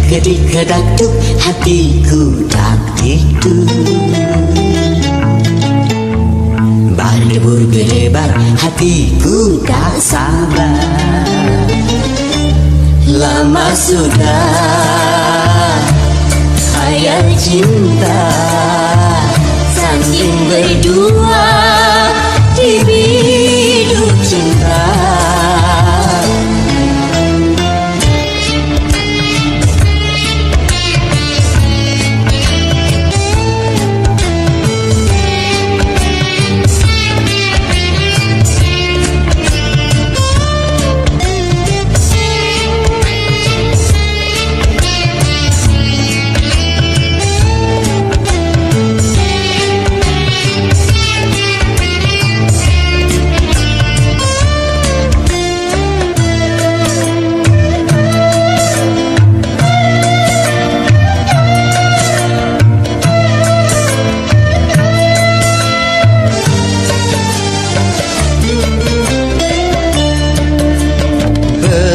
Kedik-kedakduk hatiku tak tidur, berdebur berdebar hatiku tak sabar. Lama sudah khayal cinta, sanding berdua di biduk cinta.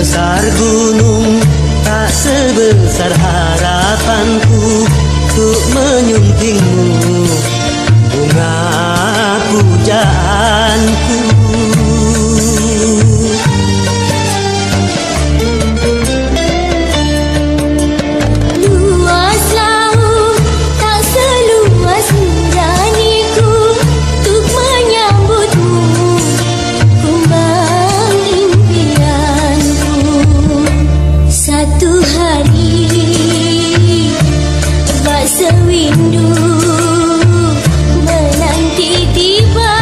Besar gunung tak sebesar harapanku untuk menyuntingmu, bunga pujaanku. Luas laut tak seluas nuraniku untuk menyambutmu, kumbang impianku. Satu hari bak sewindu menanti tiba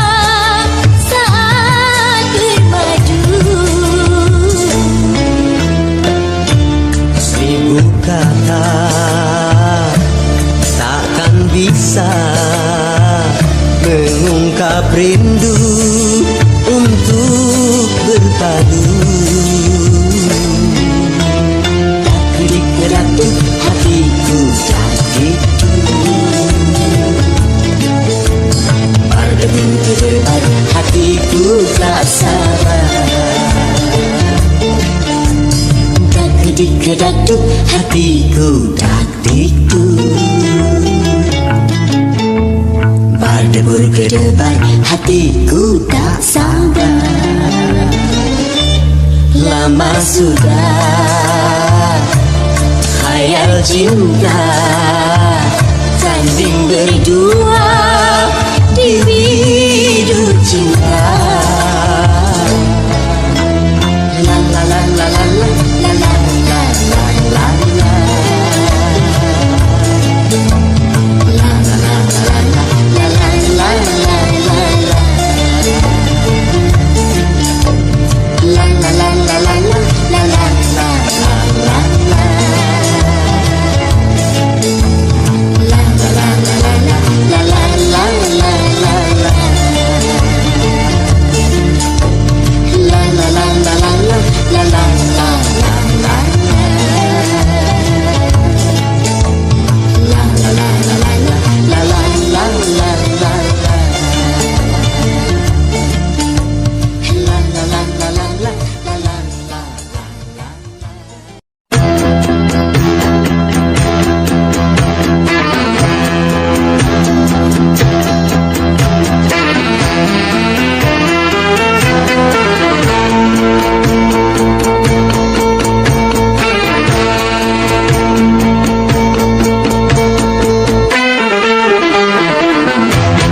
saat bermadu. Seribu kata takkan bisa mengungkap rindu untuk berpadu. Tak kedik-kedakduk hatiku tak tidur, berdebur berdebar hatiku tak sabar. Kedik-kedakduk hatiku tak tidur, berdebur berdebar hatiku tak sabar. Lama sudah khayal cinta, sanding berdua di biduk cinta. La la la la la la.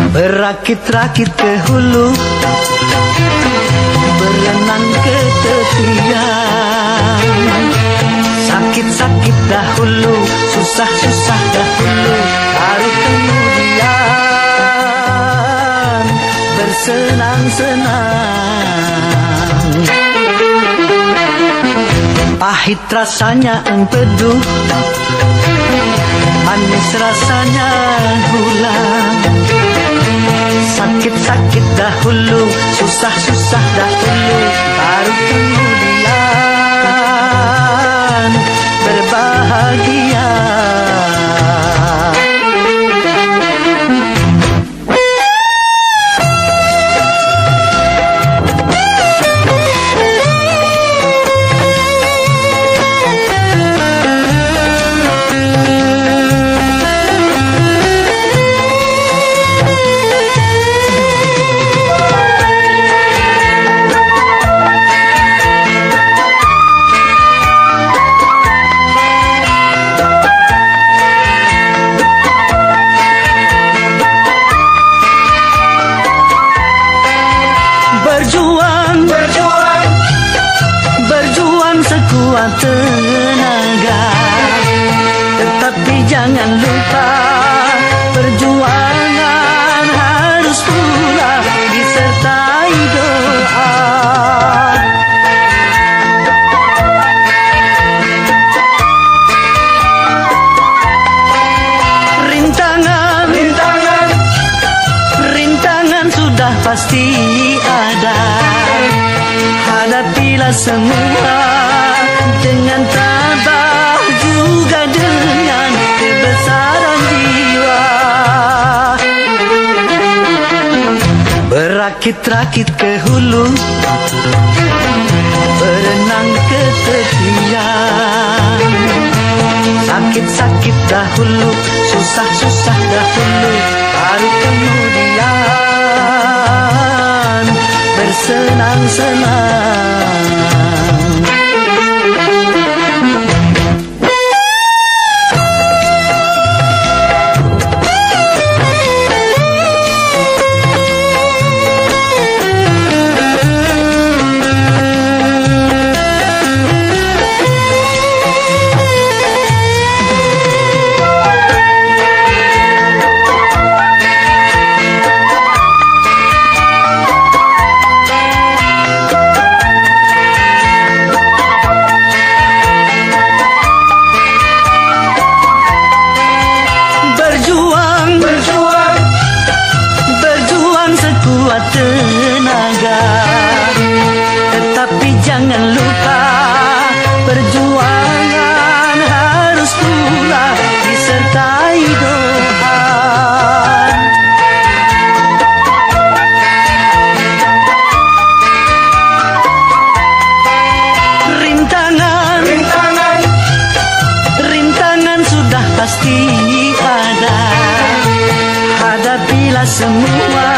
Berakit-rakit ke hulu, berenang ke tepian. Sakit-sakit dahulu, susah-susah dahulu, baru kemudian bersenang-senang. Pahit rasanya empedu, manis rasanya gula. Sakit-sakit dahulu, susah-susah dahulu, baru kemudian berbahagia. jangan lupa, perjuangan harus pula disertai doa. Rintangan sudah pasti ada. Hadapilah semua dengan tabah, juga dengan kebesaran jiwa. Berakit-rakit ke hulu, berenang ke tepian. Sakit-sakit dahulu, susah-susah dahulu, baru kemudian bersenang-senang. Berjuang sekuat tenaga, tetapi jangan lupa, perjuangan harus pula disertai doa. Rintangan sudah pasti ada. Hadapilah semua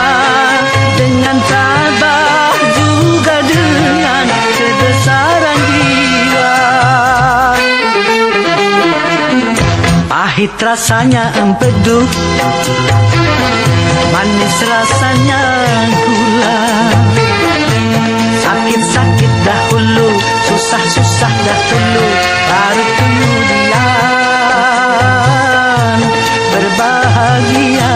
dengan tabah, juga dengan kebesaran jiwa. Pahit rasanya empedu, manis rasanya gula. Sakit-sakit dahulu, susah-susah dahulu, baru kemudian berbahagia.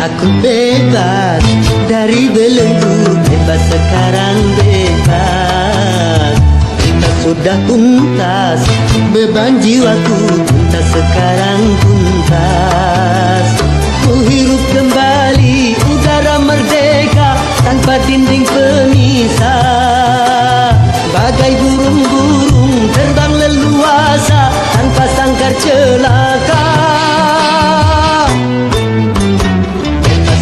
Aku bebas dari belenggu, bebas sekarang bebas. Kita sudah tuntas, beban jiwaku tuntas sekarang tuntas. Ku hirup kembali udara merdeka tanpa dinding pemisah. Bagai burung-burung terbang leluasa tanpa sangkar celaka.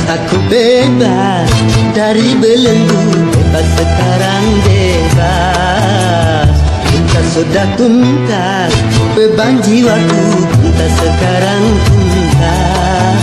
Aku bebas dari belenggu, bebas sekarang bebas. Kita sudah tuntas, beban jiwaku tuntas sekarang tuntas.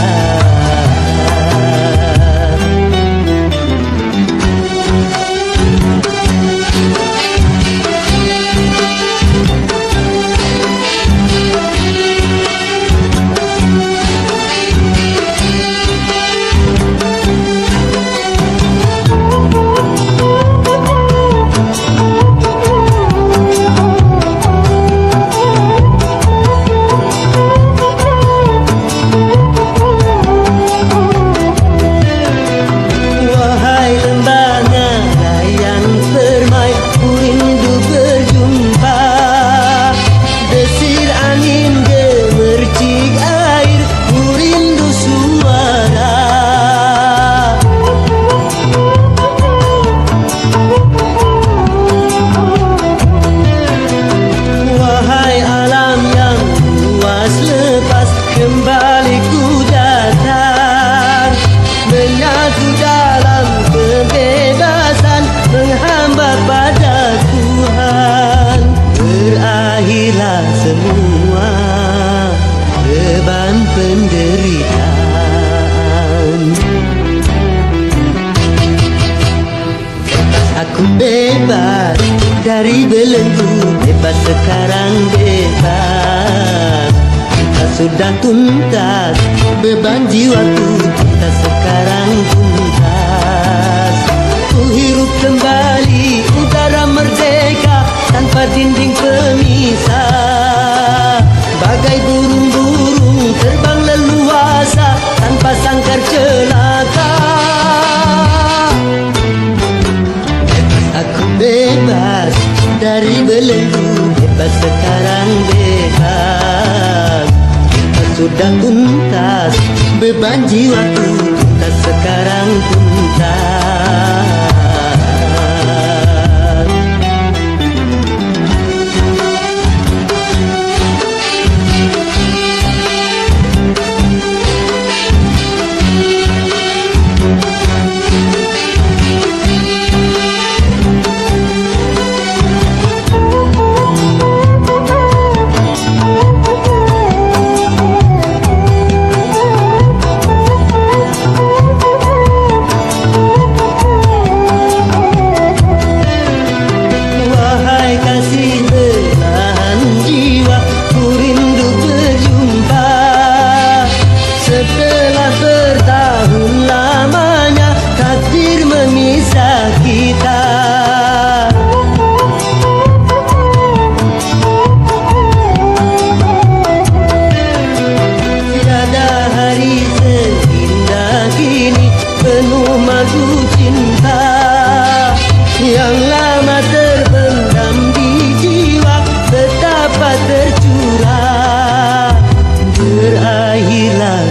penderitaan. Aku bebas dari belenggu, bebas sekarang bebas. Kita sudah tuntas, beban jiwaku kita sekarang tuntas. Ku hirup kembali udara merdeka tanpa dinding pemisah. Bagai burung-burung terbang leluasa tanpa sangkar celaka. Aku bebas dari belenggu, bebas sekarang bebas. Kita sudah tuntas, beban jiwaku kita sekarang tuntas.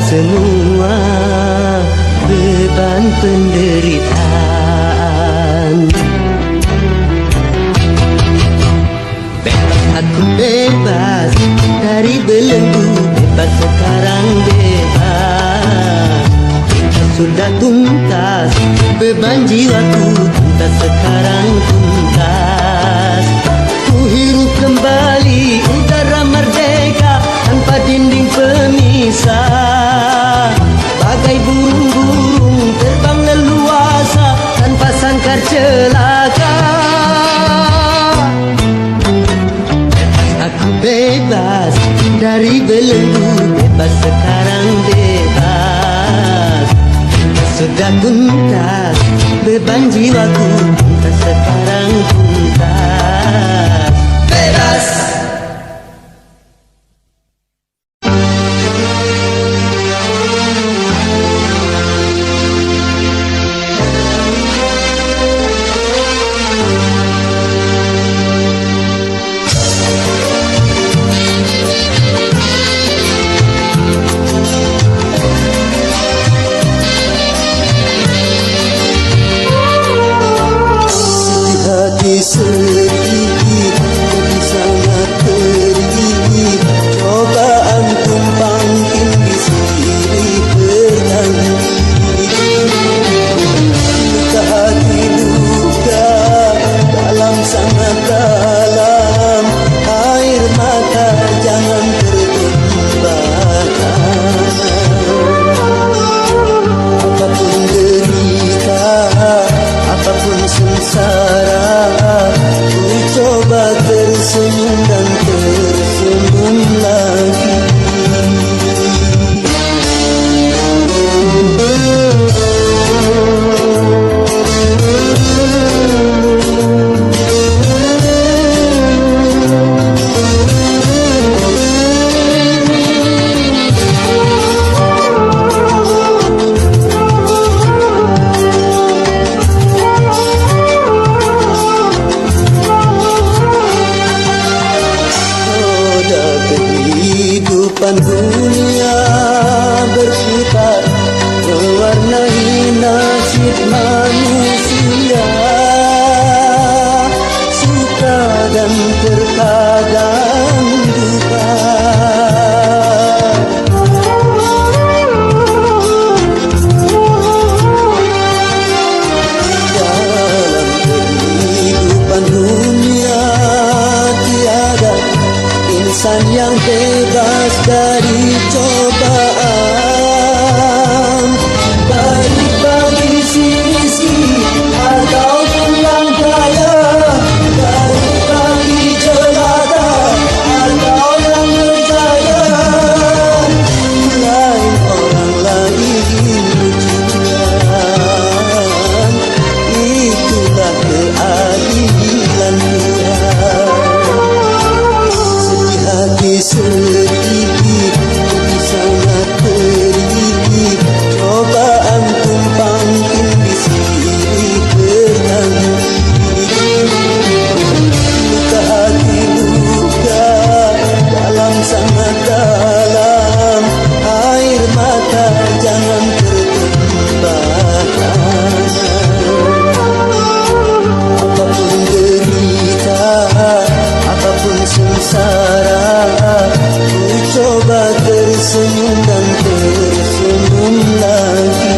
Semua beban penderitaan. Aku bebas dari belenggu, bebas sekarang bebas. Kita sudah tuntas, beban jiwaku tuntas sekarang tuntas. Ku hirup kembali udara merdeka tanpa dinding pemisah. Bagai burung-burung terbang leluasa tanpa sangkar celaka. Aku bebas dari belenggu, bebas sekarang bebas. Sudah tuntas, beban jiwaku tuntas sekarang tuntas. Bebas. kehidupan dunia berputar mewarnai nasib manusia, suka dan terkadang duka. Dalam kehidupan dunia tiada insan yang bebas dari cobaan. tersenyum dan tersenyum lagi.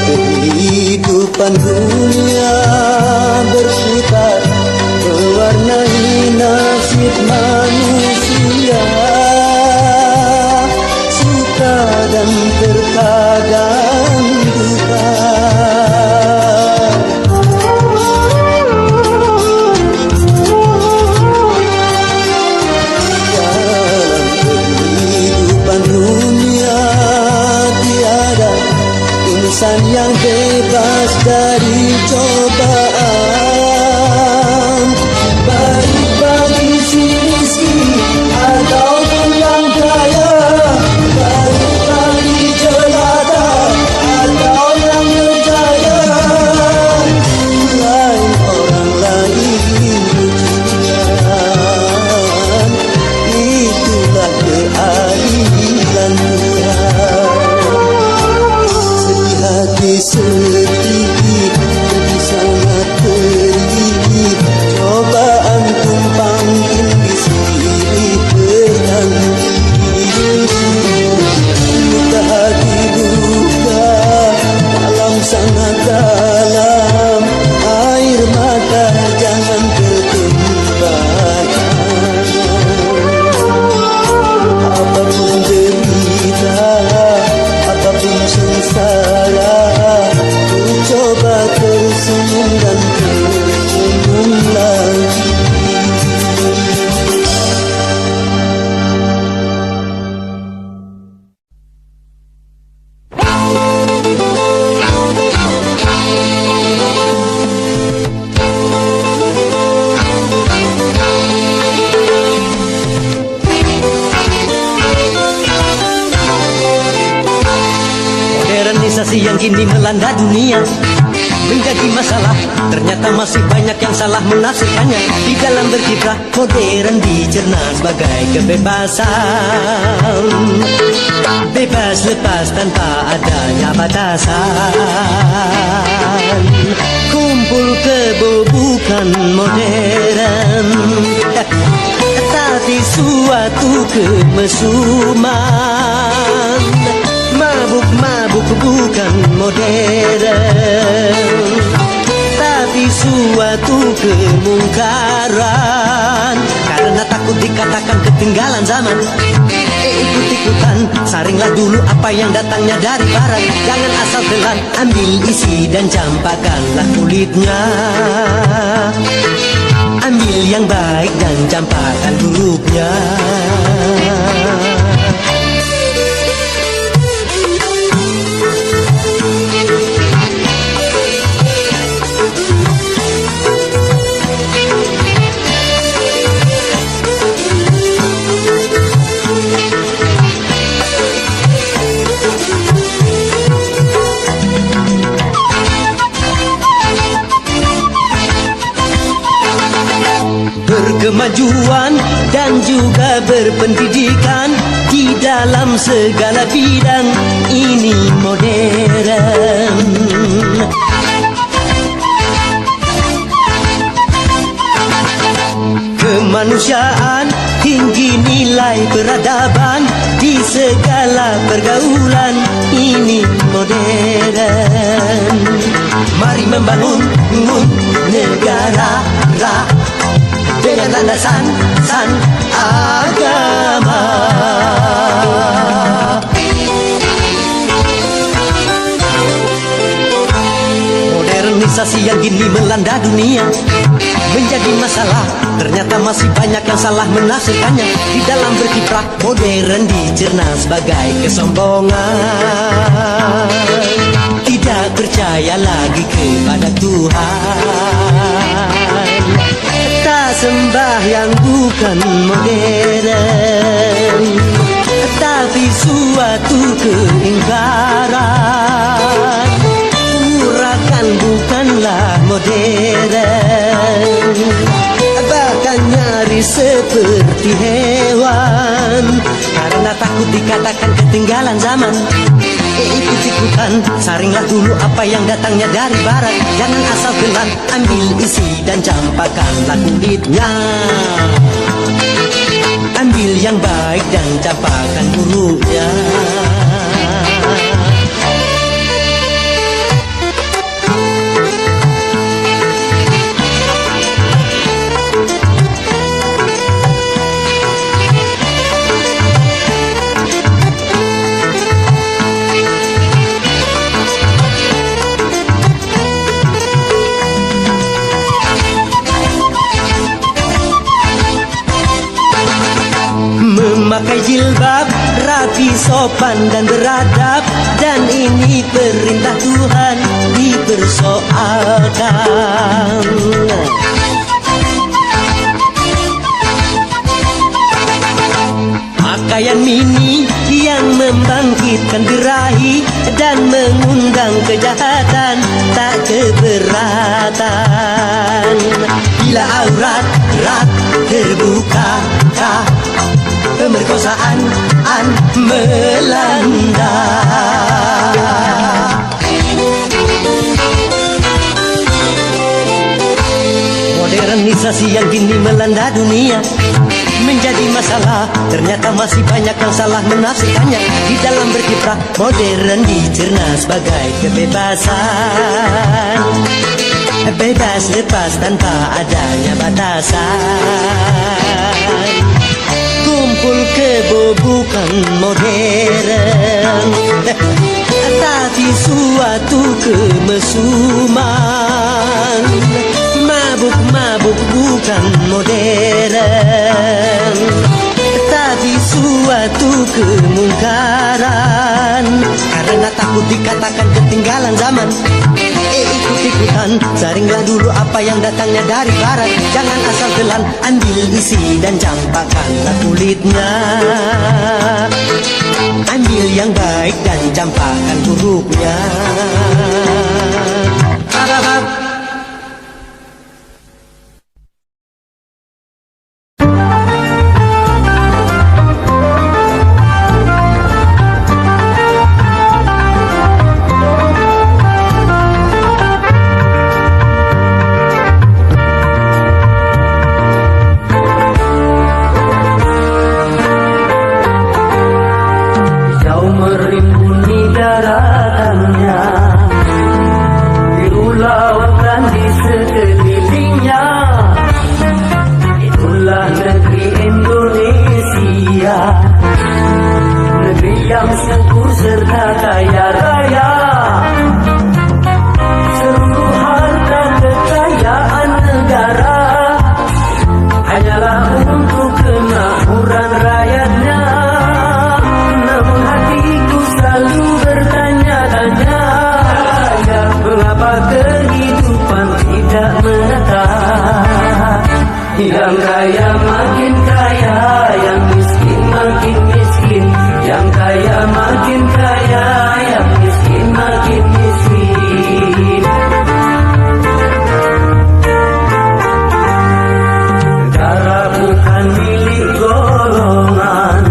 Kehidupan dunia berputar mewarnai nasib manusia, suka dan terkadang duka. Dalam kehidupan dunia tiada insan yang bebas dari cobaan, baik bagi si miskin ataupun yang kaya, baik bagi jelata atau yang berjaya. Lain orang lain ujian, itulah keadilan Tuhan. Hati sedih, jadi sangat pedih, cobaan tumpang tindih silih berganti. Luka hati duka dalam sangat dalam, air mata jangan tertumpah. Apapun derita, apapun sengsara, ku coba tersenyum dan tersenyum lagi. Modernisasi yang kini melanda dunia menjadi masalah. Ternyata masih banyak yang salah menafsirkannya. Di dalam berkiprah modern dicerna sebagai kebebasan, bebas lepas tanpa adanya batasan. Kumpul kebo bukan modern, tapi suatu kemesuman. Mabuk-mabuk bukan modern, tapi suatu kemungkaran. Karena takut dikatakan ketinggalan zaman, ikut-ikutan, saringlah dulu apa yang datangnya dari barat. Jangan asal telan, ambil isi dan campakkanlah kulitnya. Ambil yang baik dan campakkan buruknya. Berkemajuan dan juga berpendidikan di dalam segala bidang, ini modern. Kemanusiaan, tinggi nilai peradaban di segala pergaulan, ini modern. Mari membangun negara dengan landasan agama. Modernisasi yang kini melanda dunia menjadi masalah. Ternyata masih banyak yang salah menafsirkannya. Di dalam berkiprah modern dicerna sebagai kesombongan. Tidak percaya lagi kepada Tuhan, tak sembah yang bukan modern, tapi suatu keingkaran. Urakan bukanlah modern, bahkan nyaris seperti hewan. Karena takut dikatakan ketinggalan zaman, ikut-ikutan, saringlah dulu apa yang datangnya dari barat. Jangan asal telan, ambil isi dan campakkanlah kulitnya. Ambil yang baik dan campakkan buruknya. Memakai jilbab, rapi, sopan dan beradab, dan ini perintah Tuhan dipersoalkan. Pakaian mini yang membangkitkan birahi dan mengundang kejahatan tak keberatan. Bila aurat terbuka, pemerkosaan melanda. Modernisasi yang kini melanda dunia menjadi masalah. Ternyata masih banyak yang salah menafsirkannya. Di dalam berkiprah, modern dicerna sebagai kebebasan. Bebas lepas tanpa adanya batasan. Kumpul kebo bukan modern, tapi suatu kemesuman. Mabuk-mabuk bukan modern, tapi suatu kemungkaran. Karena takut dikatakan ketinggalan zaman, ikut-ikutan, saringlah dulu apa yang datangnya dari barat. Jangan asal telan, ambil isi dan campakkanlah kulitnya. Ambil yang baik dan campakkan buruknya. Yang kaya makin kaya, yang miskin makin miskin. Yang kaya makin kaya, yang miskin makin miskin. Negara bukan milik golongan,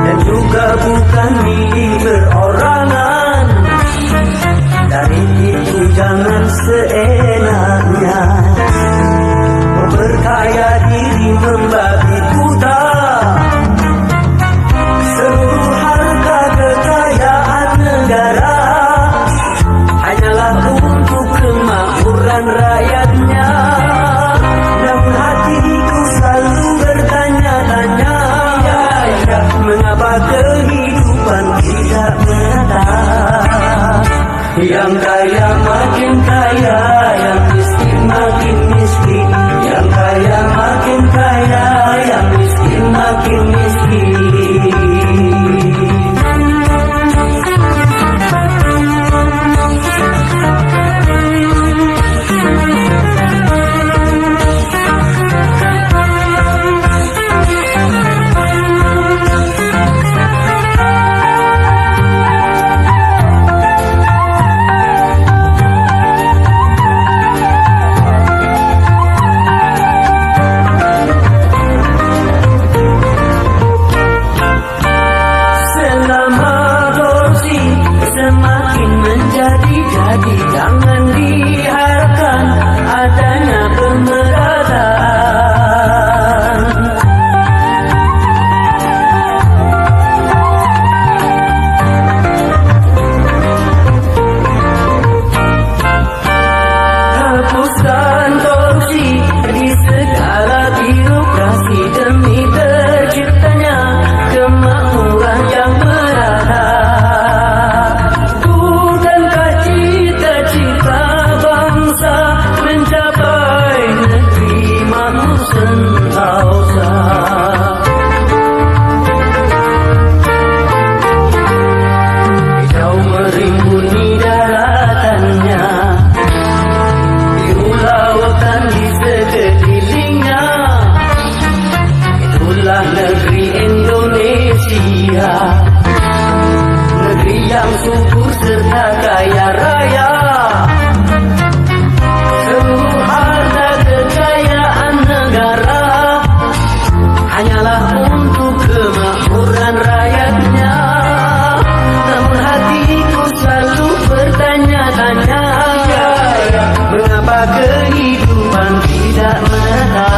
dan juga bukan milik perorangan. Dari itu jangan seenaknya berkaya diri membabi buta. Seluruh harta kekayaan negara hanyalah untuk kemakmuran rakyatnya. Namun hatiku selalu bertanya-tanya, mengapa kehidupan tidak menata? Yang kaya makin kaya, yang miskin makin miskin. Yang kaya makin kaya, yang miskin makin miskin. Mengapa kehidupan tidak merata?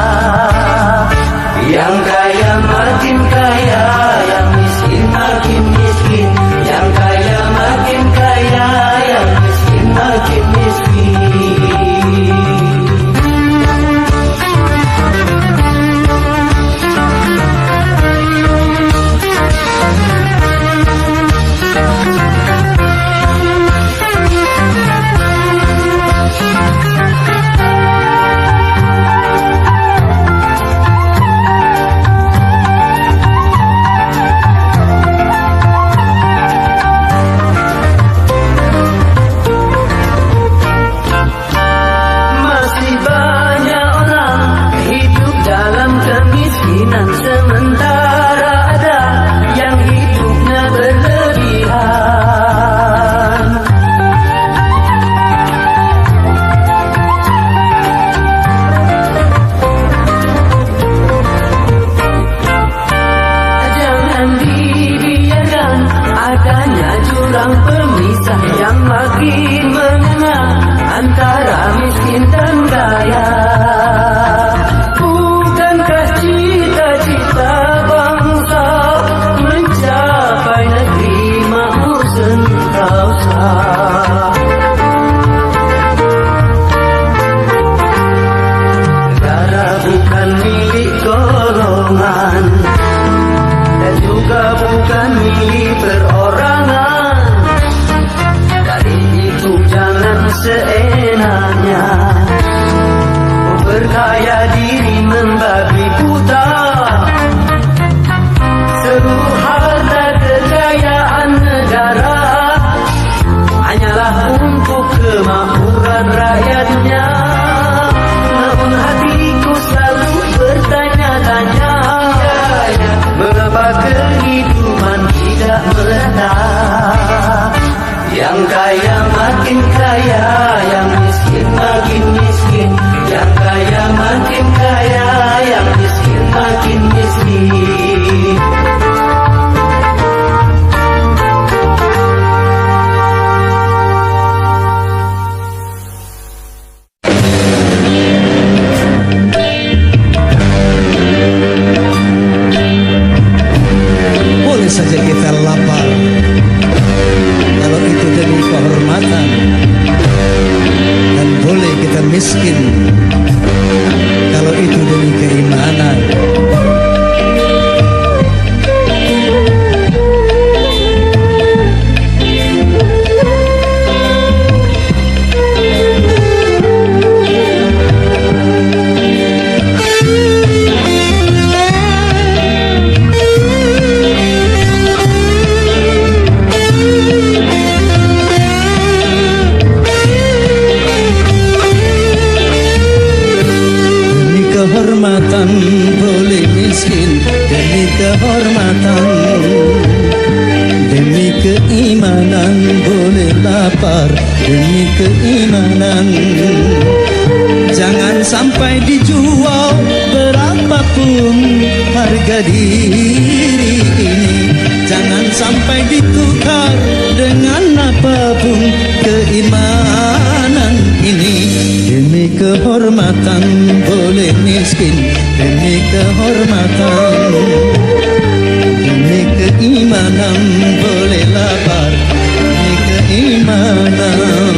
Yang kaya makin kaya, yang miskin makin miskin. Yang kaya makin kaya, yang miskin makin miskin. Masih banyak orang hidup dalam kemiskinan, sementara ada yang hidupnya berlebihan. Jangan dibiarkan adanya jurang pemisah yang makin menengah antara miskin dan kaya. Bukankah cita-cita bangsa mencapai negeri makmur sentosa? Negara bukan milik golongan dan juga bukan milik perorangan. Dari itu jangan seenaknya berkaya diri membabi buta. Seluruh harta kekayaan negara hanyalah untuk kemakmuran rakyatnya. Namun hatiku selalu bertanya-tanya, mengapa kehidupan tidak merata? Yang kaya makin kaya, yang miskin makin miskin. Yang kaya makin kaya, yang miskin makin miskin. Boleh saja kita lapar kalau itu demi kehormatan, dan boleh kita miskin kalau itu demi keimanan. Kehormatan boleh miskin demi kehormatan, demi keimanan boleh lapar demi keimanan. Jangan sampai dijual berapapun harga diri ini. Jangan sampai ditukar dengan apapun keimanan ini. Demi kehormatan boleh miskin, demi kehormatan, demi keimanan boleh lapar, demi keimanan.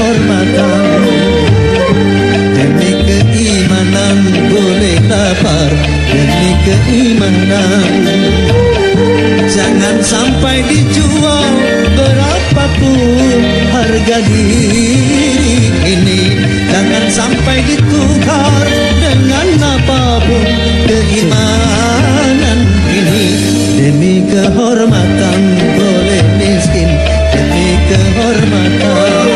kehormatan, demi keimanan boleh lapar, demi keimanan. Jangan sampai dijual berapapun harga diri ini, jangan sampai ditukar dengan apapun keimanan ini. Demi kehormatan boleh miskin, demi kehormatan,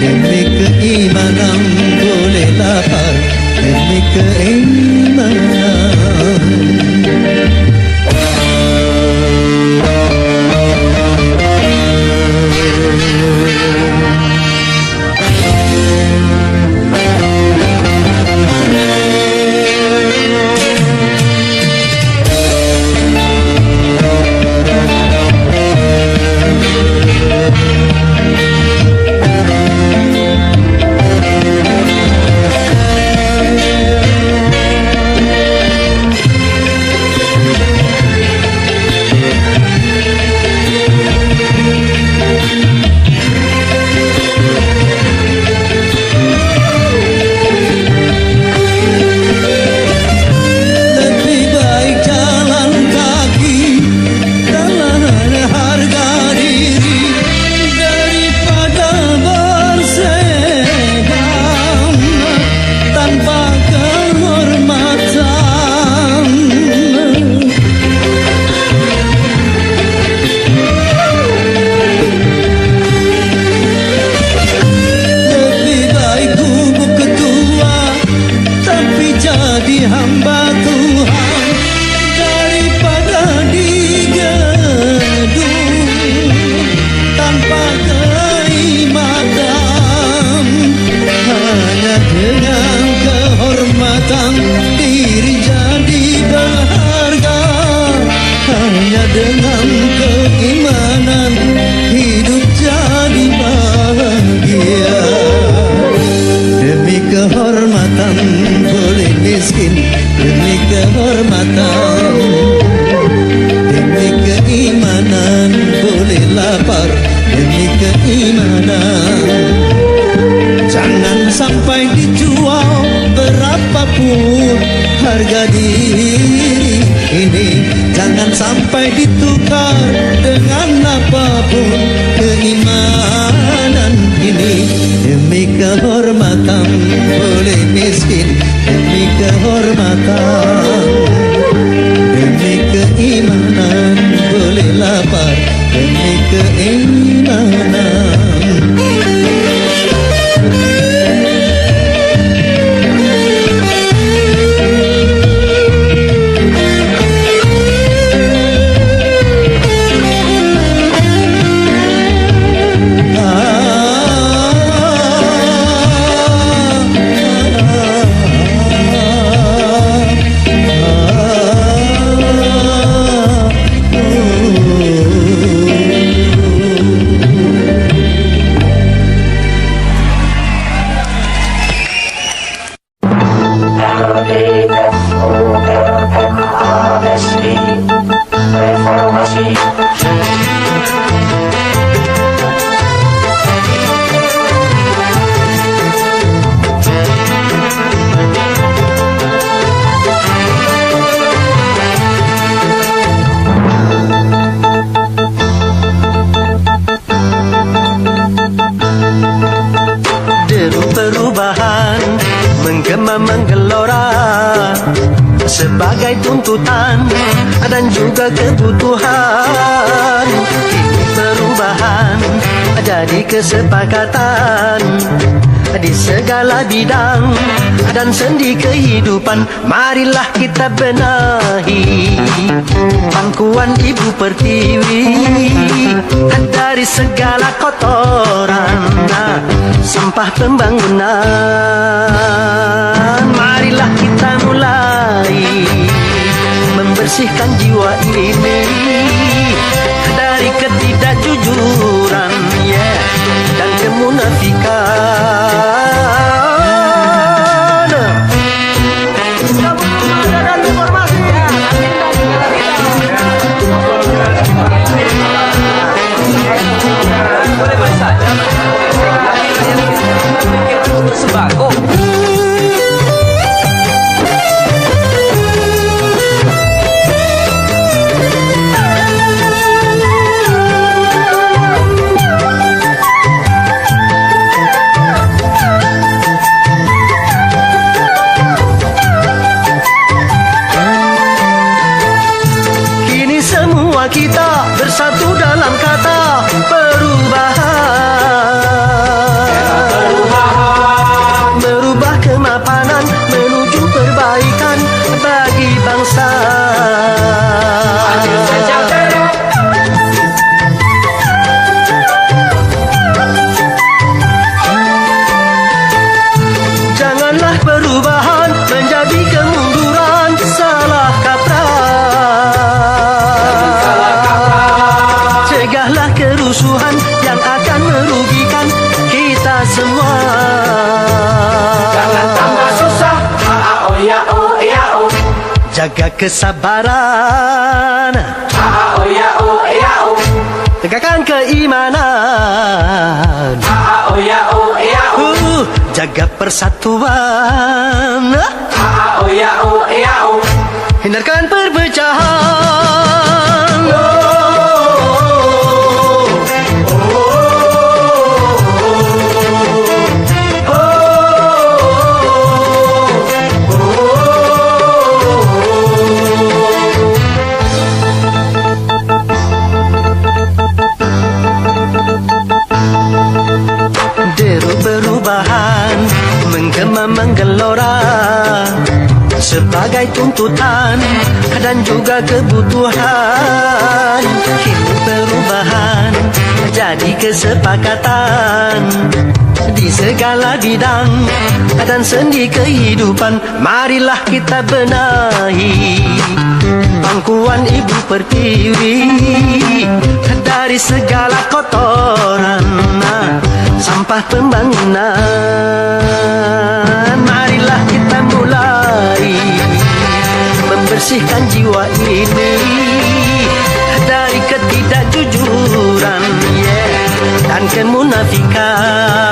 demi keimanan boleh lapar, demi keimanan. Dengan keimanan hidup jadi bahagia. Demi kehormatan boleh miskin, demi kehormatan, demi keimanan boleh lapar, demi keimanan. Jangan sampai dijual berapapun harga diri ini, jangan sampai ditukar dengan apapun keimanan ini. Demi kehormatan boleh miskin, demi kehormatan, demi keimanan boleh lapar, demi keimanan. Perubahan menggema menggelora sebagai tuntutan dan juga kebutuhan. Perubahan jadi kesepakatan di segala bidang dan sendi kehidupan. Marilah kita benahi pangkuan Ibu Pertiwi dari segala kotoran sampah pembangunan. Marilah kita mulai membersihkan jiwa ini dari ketidakjujuran dan kemunafikan. Boleh saja. jaga kesabaran, Oh ya oh ya oh, tegakkan keimanan, oh ya oh ya oh, jaga persatuan, oh ya oh ya oh. hindarkan perpecahan. Deru perubahan menggema menggelora sebagai tuntutan dan juga kebutuhan. Kini perubahan jadi kesepakatan di segala bidang dan sendi kehidupan. Marilah kita benahi pangkuan ibu pertiwi dari segala kotoran sampah pembangunan. Marilah kita mulai membersihkan jiwa ini dari ketidakjujuran dan kemunafikan.